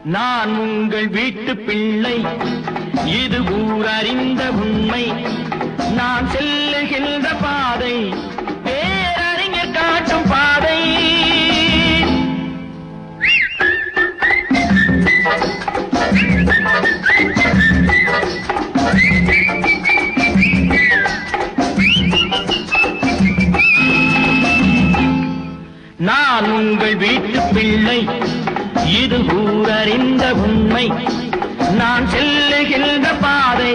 நான் உங்கள் வீட்டு பிள்ளை, இது ஊரறிந்த உண்மை. நான் செல்லுகின்ற பாதை பேரறிஞர் காட்டும் பாதை. நான் உங்கள் வீட்டு பிள்ளை, இது ஊரறிந்த உண்மை. நான் செல்லுகின்ற பாதை